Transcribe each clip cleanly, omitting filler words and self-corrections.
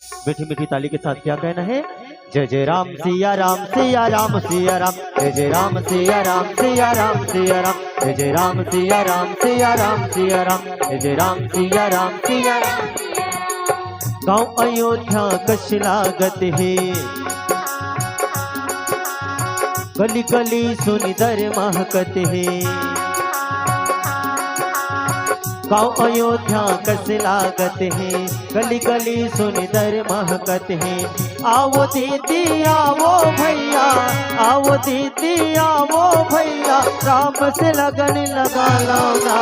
मीठी मीठी ताली के साथ क्या कहना है? जय जय राम सिया राम सिया राम सिया राम, जय जय राम सिया राम सिया राम सिया राम, जय जय राम सिया राम सिया राम सिया राम, जय जय राम सिया राम सिया राम। गाँव अयोध्या कश लागत है, गली गली सुनिदर महकत है। गाँव अयोध्या कस लागत है, गली गली सुनिदर महकत है। आओ दीदी आओ भैया, आओ दीदी आओ भैया, राम से लगन लगा लो ना।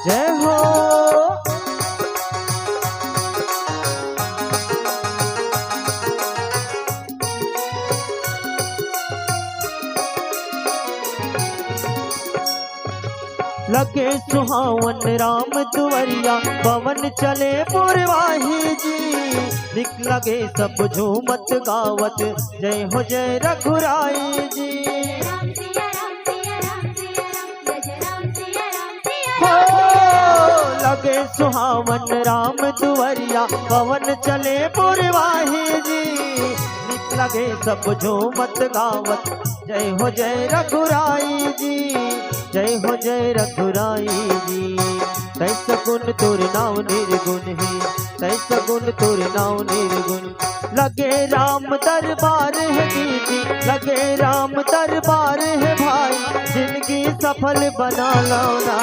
जय हो लगे सुहावन राम दुवरिया, पवन चले पुरवाही जी। दिख लगे सब झूमत गावत, जय हो जय रघुराई जी। लगे सुहावन राम दुवरिया, पवन चले पुरवाही जी। निक लगे सब झूमत गावत, जय हो जय रघुराई जी, जय हो जय रघुराई जी। तैस गुण तुर नाम निर्गुण है, तैस गुण तुर नाम निर्गुण। लगे राम दरबार है दीदी, लगे राम दरबार है भाई, जिंदगी सफल बना लो ना।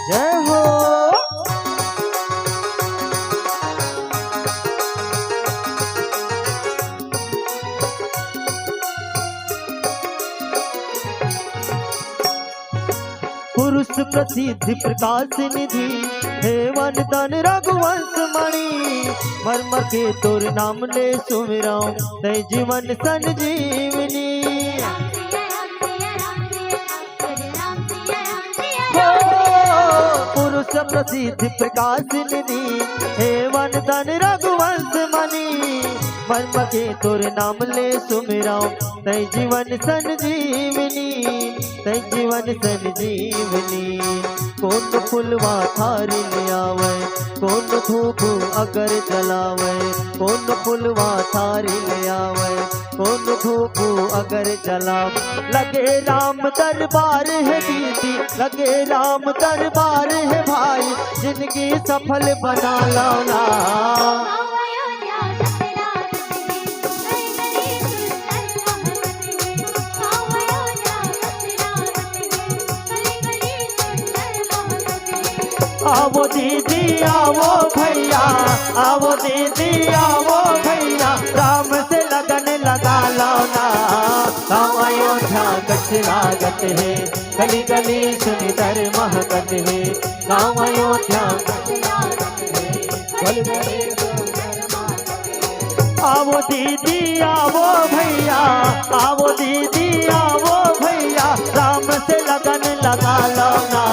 जय हो पुरुष प्रसिद्ध प्रकाश निधि, हेवन धन रघुवंश मणि। मर्म के तोर नाम ले सुमिराऊं, तय जीवन संजीवनी। पुरुष प्रसिद्ध प्रकाश निधि, हेवन धन रघुवंश मणि। मर्म के तोर नाम ले सुमिराऊं, तय जीवन संजीवनी, तय जीवन संजीवनी। कौन फुलवा थारी ले आवे, कौन धूप अगर जलावे। कौन फुलवा थारी ले आवे, कौन धूप अगर जलावे। लगे राम दरबार है दीदी, लगे राम दरबार है भाई, जिंदगी सफल बना लो ना। आओ दीदी आओ भैया, आओ दीदी आओ भैया, राम से लगन लगा लो ना। गाँव अयोध्या कश लागत है, गली गली सुनिदर महकत है। गाँव अयोध्या कश लागत है, गली गली सुनिदर महकत है। आओ दीदी आओ भैया, आओ दीदी आओ भैया, राम से लगन लगा लो ना।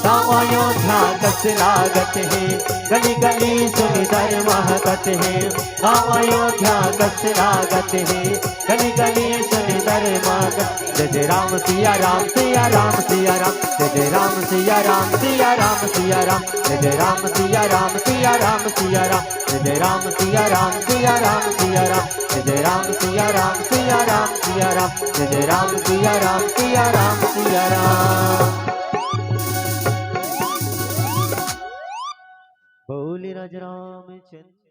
गाँव अयोध्या कश लागत है, गली गली सुनिदर महकत है। गाँव अयोध्या कश लागत है, गली गली सुनिदर हरे मगन। जय जय राम सिया राम सिया राम सिया राम, जय जय राम सिया राम सिया राम सिया राम, जय जय राम सिया राम सिया राम सिया राम, जय जय राम सिया राम सिया राम सिया राम, जय जय राम सिया राम सिया राम सिया राम, जय जय राम सिया राम सिया राम सिया राम। बोले राज रामचंद्र।